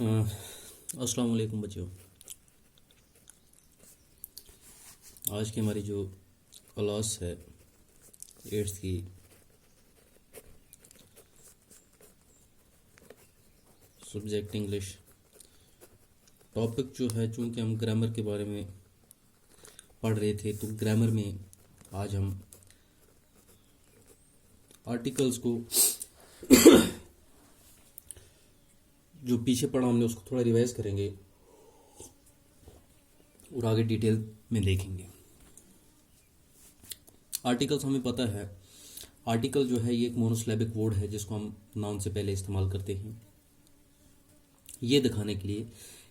अस्सलाम वालेकुम बच्चों। आज की हमारी जो क्लास है 8th की, सब्जेक्ट इंग्लिश। टॉपिक जो है, चूँकि हम ग्रामर के बारे में पढ़ रहे थे, तो ग्रामर में आज हम आर्टिकल्स को जो पीछे पढ़ा हमने उसको थोड़ा रिवाइज करेंगे और आगे डिटेल में देखेंगे। आर्टिकल्स हमें पता है, आर्टिकल जो है ये एक मोनोसिलेबिक वर्ड है जिसको हम नाउन से पहले इस्तेमाल करते हैं ये दिखाने के लिए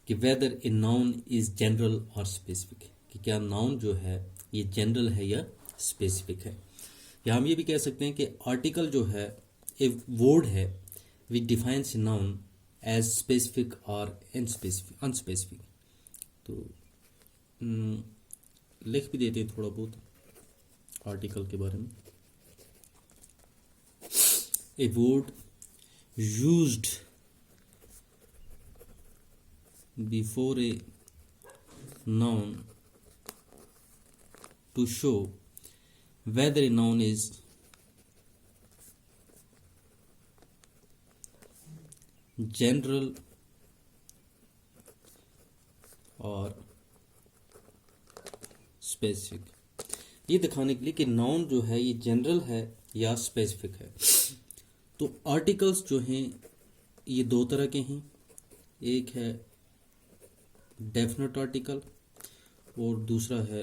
कि whether a noun is general और स्पेसिफिक, कि क्या नाउन जो है ये जनरल है या स्पेसिफिक है। या हम ये भी कह सकते हैं कि आर्टिकल जो है एक वर्ड है which defines a noun as specific और अनस्पेसिफिक। तो लिख भी देते हैं थोड़ा बहुत आर्टिकल के बारे में। A word used before a noun to show whether a noun is general और स्पेसिफिक, ये दिखाने के लिए कि नाउन जो है ये जनरल है या स्पेसिफिक है। तो आर्टिकल्स जो हैं ये दो तरह के हैं, एक है डेफिनेट आर्टिकल और दूसरा है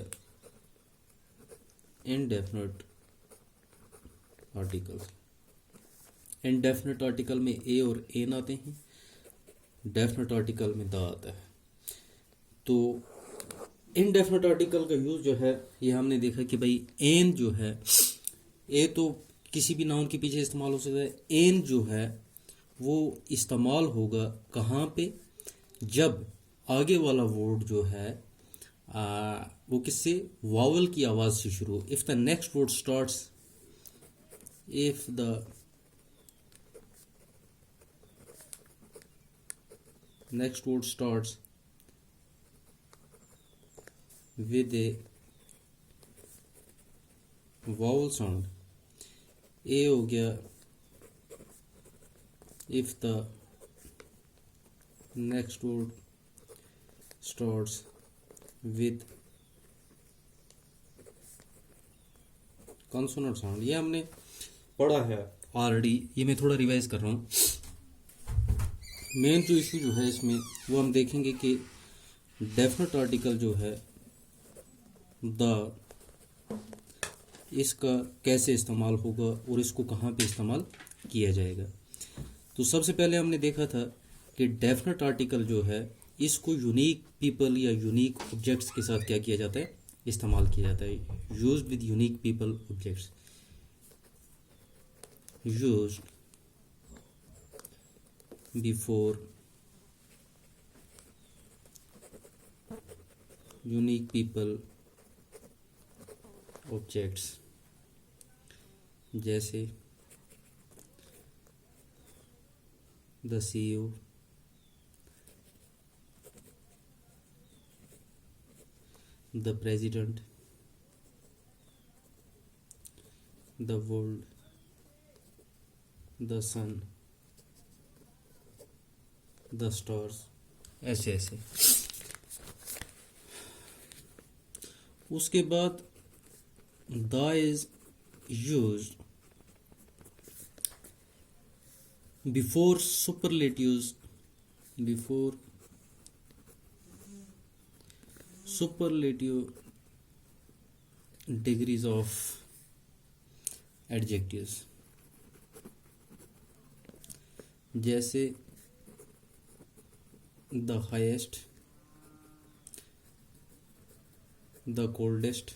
इनडेफिनेट आर्टिकल। इनडेफिनेट आर्टिकल में ए और एन आते हैं, डेफिनेट आर्टिकल में द आता है। तो इनडेफिनेट आर्टिकल का यूज जो है ये हमने देखा कि भाई एन जो है, ए तो किसी भी नाउन के पीछे इस्तेमाल हो सकता है, एन जो है वो इस्तेमाल होगा कहाँ पे, जब आगे वाला वर्ड जो है वो किससे, वावल की आवाज से शुरू। If the next word starts if the next word starts with a vowel sound, a हो गया, if the next word starts with consonant sound। ये हमने पढ़ा है ऑलरेडी, ये मैं थोड़ा रिवाइज कर रहा हूँ। मेन जो इशू जो है इसमें वो हम देखेंगे कि डेफिनेट आर्टिकल जो है द, इसका कैसे इस्तेमाल होगा और इसको कहाँ पे इस्तेमाल किया जाएगा। तो सबसे पहले हमने देखा था कि डेफिनेट आर्टिकल जो है इसको यूनिक पीपल या यूनिक ऑब्जेक्ट्स के साथ क्या किया जाता है, इस्तेमाल किया जाता है। Used with unique people objects, used before unique people objects, जैसे the CEO, the president, the world, the sun, the stars, ऐसे ऐसे। उसके बाद the is used before superlatives, before superlative degrees of adjectives, जैसे the highest, the coldest,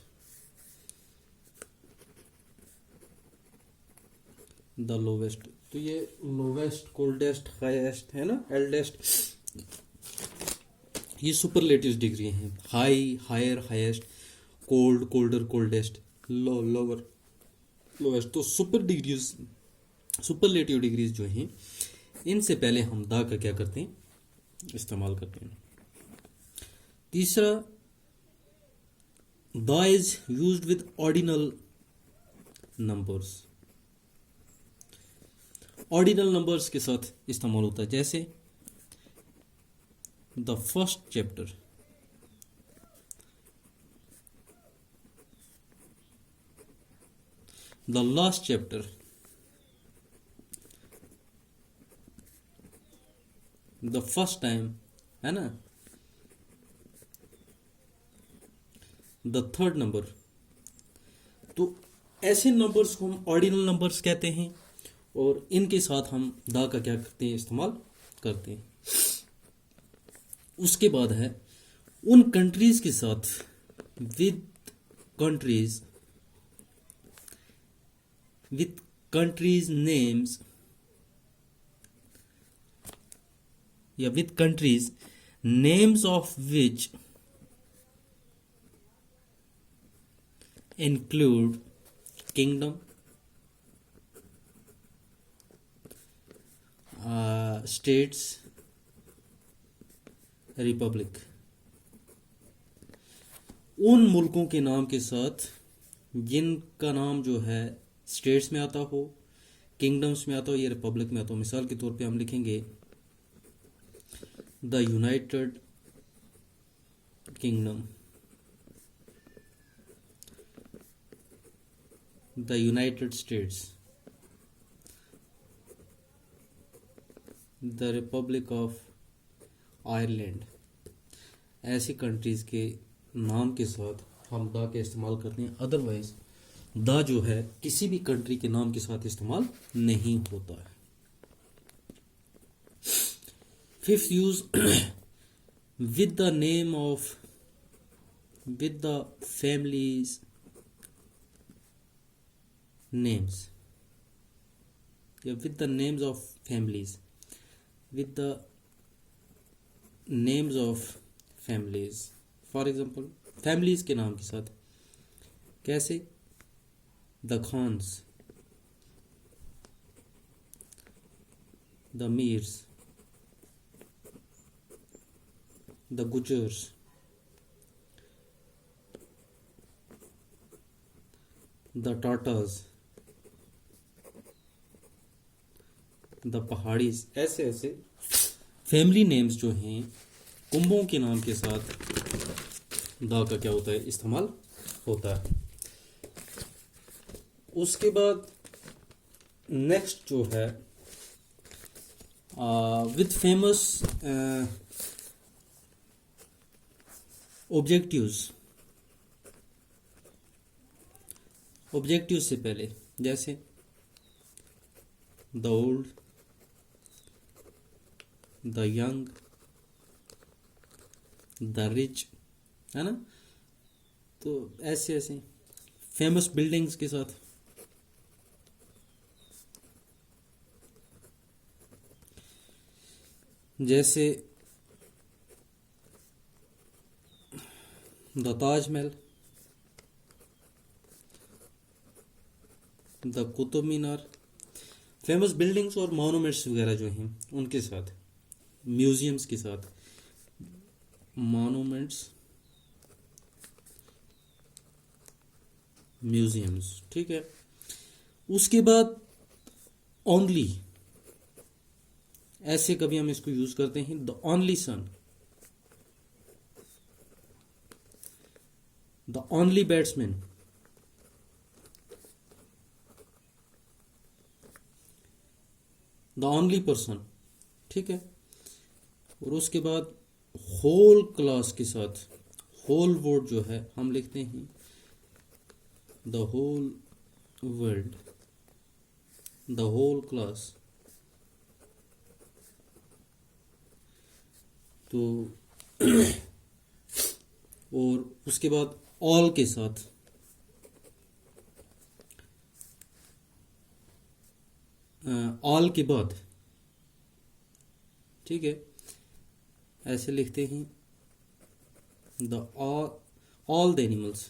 the lowest। तो ये lowest, coldest, highest है ना, एल्डेस्ट, ये सुपरलेटिव डिग्री हैं। High, higher, highest, cold, colder, coldest, low, lower, lowest. तो superlative degrees जो हैं इनसे पहले हम दा का क्या करते हैं, इस्तेमाल करते हैं। तीसरा, the is used with ordinal numbers. Ordinal numbers के साथ इस्तेमाल होता है, जैसे the first chapter, the last chapter, the first time, है ना, द थर्ड नंबर। तो ऐसे नंबर्स को हम ऑर्डिनल नंबर्स कहते हैं और इनके साथ हम द का क्या करते हैं, इस्तेमाल करते हैं। उसके बाद है उन कंट्रीज के साथ, with countries, with countries names, या with countries names of which include kingdom, states, republic. उन मुल्कों के नाम के साथ जिनका नाम जो है स्टेट्स में आता हो, किंगडम्स में आता हो या रिपब्लिक में आता हो। मिसाल के तौर पे हम लिखेंगे the United Kingdom, the United States, the Republic of Ireland. ऐसी कंट्रीज के नाम के साथ हम द का इस्तेमाल करते हैं। अदरवाइज द जो है किसी भी कंट्री के नाम के साथ इस्तेमाल नहीं होता है। Fifth use, with the name of, with the families names, या with the names of families, with the names of families। For example families के नाम के साथ, कैसे, the Khans, the Mirs, the Gujjars, the Tatas, the Paharis. ऐसे ऐसे फैमिली नेम्स जो हैं कुंभों के नाम के साथ द का क्या होता है, इस्तेमाल होता है। उसके बाद नेक्स्ट जो है विथ फेमस ऑब्जेक्टिव्स। ऑब्जेक्टिव से पहले जैसे the old, the young, the rich, है ना। तो ऐसे ऐसे फेमस बिल्डिंग्स के साथ, जैसे the Taj Mahal, the Qutub Minar. Famous buildings और मॉन्यूमेंट्स वगैरह जो हैं उनके साथ, म्यूजियम्स के साथ, मॉन्यूमेंट्स, म्यूजियम्स, ठीक है। उसके बाद ओनली, ऐसे कभी हम इसको यूज करते हैं, the only son, the only batsman, the only person, ठीक है। और उसके बाद होल क्लास के साथ, होल वर्ड जो है हम लिखते हैं the whole world, the whole class. तो और उसके बाद ऑल के साथ, ऑल के बाद, ठीक है, ऐसे लिखते हैं the all the animals,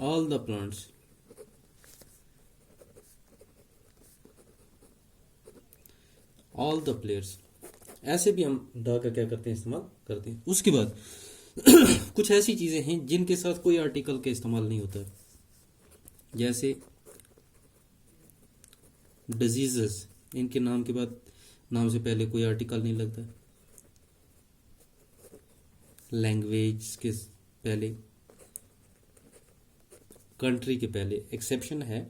all the plants, all the players, ऐसे भी हम द का क्या करते हैं, इस्तेमाल करते हैं। उसके बाद कुछ ऐसी चीज़ें हैं जिनके साथ कोई आर्टिकल का इस्तेमाल नहीं होता, जैसे डिजीजेस, इनके नाम के बाद, नाम से पहले कोई आर्टिकल नहीं लगता। लैंग्वेज के पहले, कंट्री के पहले एक्सेप्शन है।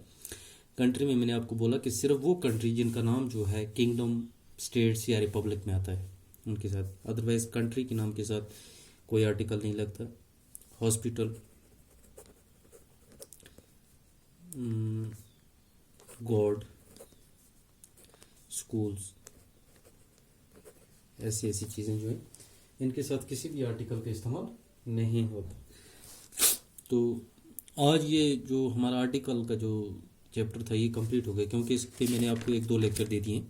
कंट्री में मैंने आपको बोला कि सिर्फ वो कंट्री जिनका नाम जो है किंगडम, स्टेट्स या रिपब्लिक में आता है उनके साथ, अदरवाइज कंट्री के नाम के साथ कोई आर्टिकल नहीं लगता। हॉस्पिटल, गॉड, स्कूल्स, ऐसी ऐसी चीज़ें जो है इनके साथ किसी भी आर्टिकल का इस्तेमाल नहीं होता। तो आज ये जो हमारा आर्टिकल का जो चैप्टर था ये कंप्लीट हो गया, क्योंकि इस पे मैंने आपको 1-2 लेक्चर दे दिए।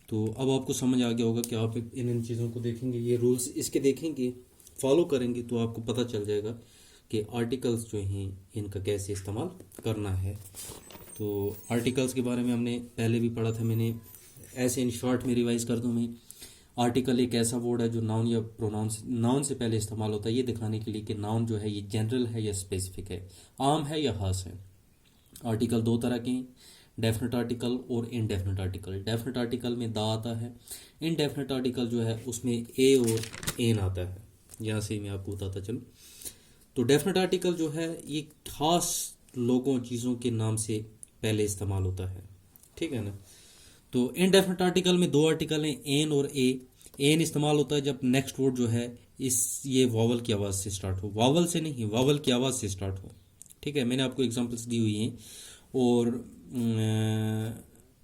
तो अब आपको समझ आ गया होगा कि आप इन चीज़ों को देखेंगे, ये रूल्स इसके देखेंगे, फॉलो करेंगे, तो आपको पता चल जाएगा कि आर्टिकल्स जो हैं इनका कैसे इस्तेमाल करना है। तो आर्टिकल्स के बारे में हमने पहले भी पढ़ा था, मैंने ऐसे इन शॉर्ट में रिवाइज कर दूं मैं। आर्टिकल एक ऐसा वर्ड है जो नाउन या प्रोनाउंस, नाउन से पहले इस्तेमाल होता है, ये दिखाने के लिए कि नाउन जो है ये जनरल है या स्पेसिफिक है, आम है या खास है। आर्टिकल 2 तरह के हैं, डेफिनेट आर्टिकल और इनडेफिनेट आर्टिकल। डेफिनेट आर्टिकल में द आता है, इनडेफिनेट आर्टिकल जो है उसमें ए और एन आता है। यहाँ से मैं आपको बताता चलूँ, तो डेफिनेट आर्टिकल जो है ये खास लोगों, चीज़ों के नाम से पहले इस्तेमाल होता है, ठीक है ना। तो इनडेफिनेट आर्टिकल में 2 आर्टिकल हैं, एन और ए। एन इस्तेमाल होता है जब नेक्स्ट वर्ड जो है ये वावल की आवाज़ से स्टार्ट हो, वावल से नहीं, वावल की आवाज़ से स्टार्ट हो, ठीक है। मैंने आपको एग्जांपल्स दी हुई हैं। और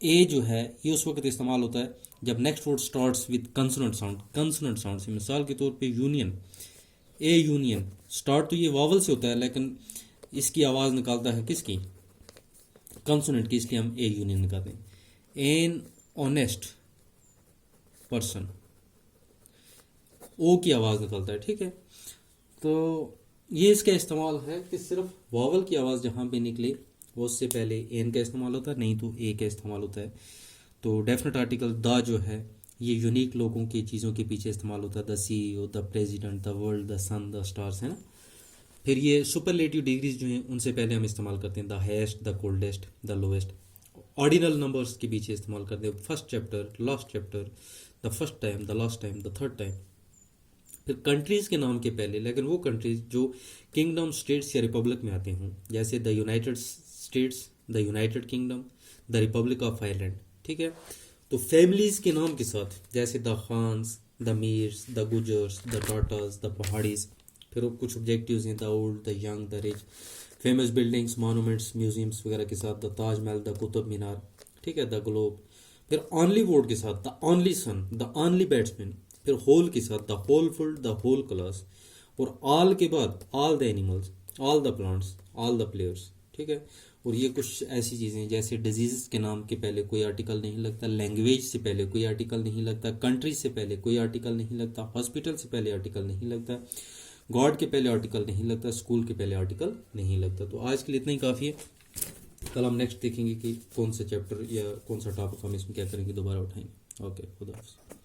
ए जो है ये उस वक्त इस्तेमाल होता है जब next word starts with consonant sound. Consonant sound से, मिसाल के तौर पे यूनियन, ए यूनियन, स्टार्ट तो ये वावल से होता है लेकिन इसकी आवाज़ निकालता है किसकी, कंसोनेंट की, इसलिए हम ए यूनियन निकालते हैं। एन ऑनेस्ट पर्सन, ओ की आवाज़ निकलता है, ठीक है। तो ये इसका इस्तेमाल है कि सिर्फ वावल की आवाज़ जहाँ पे निकले वो उससे पहले एन का इस्तेमाल होता है, नहीं तो ए का इस्तेमाल होता है। तो डेफिनेट आर्टिकल द जो है ये यूनिक लोगों की चीज़ों के पीछे इस्तेमाल होता है, the CEO, the president, the world, the sun, the stars, है ना। फिर ये सुपरलेटिव डिग्रीज जो हैं उनसे पहले हम इस्तेमाल करते हैं, the highest, the coldest, the lowest. Ordinal numbers के पीछे इस्तेमाल करते हैं, first chapter, last chapter, the first time, the last time, the third time. फिर कंट्रीज़ के नाम के पहले, लेकिन वो कंट्रीज जो किंगडम, स्टेट्स या रिपब्लिक में आते हों, जैसे the United States, the United Kingdom, the Republic of Ireland, ठीक है। तो फैमिलीज़ के नाम के साथ, जैसे the Khans, the Mirs, the Gujjars, the Tatas, the Paharis. फिर कुछ ऑब्जेक्टिव्स हैं, the old, the young, the rich. Famous buildings, monuments, museums वगैरह के साथ, द ताजमहल, द कुतुब मीनार, ठीक है, द ग्लोब। फिर ऑनली वर्ड के साथ, the only son, the only batsman. फिर होल के साथ, द होलफुल, द होल क्लास। और ऑल के बाद, all the animals, all the plants, all the players, ठीक है। और ये कुछ ऐसी चीज़ें जैसे डिजीज़ के नाम के पहले कोई आर्टिकल नहीं लगता, लैंग्वेज से पहले कोई आर्टिकल नहीं लगता, कंट्री से पहले कोई आर्टिकल नहीं लगता, हॉस्पिटल से पहले आर्टिकल नहीं लगता, गॉड के पहले आर्टिकल नहीं लगता, स्कूल के पहले आर्टिकल नहीं लगता। तो आज के लिए इतना ही काफ़ी है। कल हम नेक्स्ट देखेंगे कि कौन सा चैप्टर या कौन सा टॉपिक हम इसमें क्या करेंगे, दोबारा उठाएंगे। ओके, खुदा हाफिज़।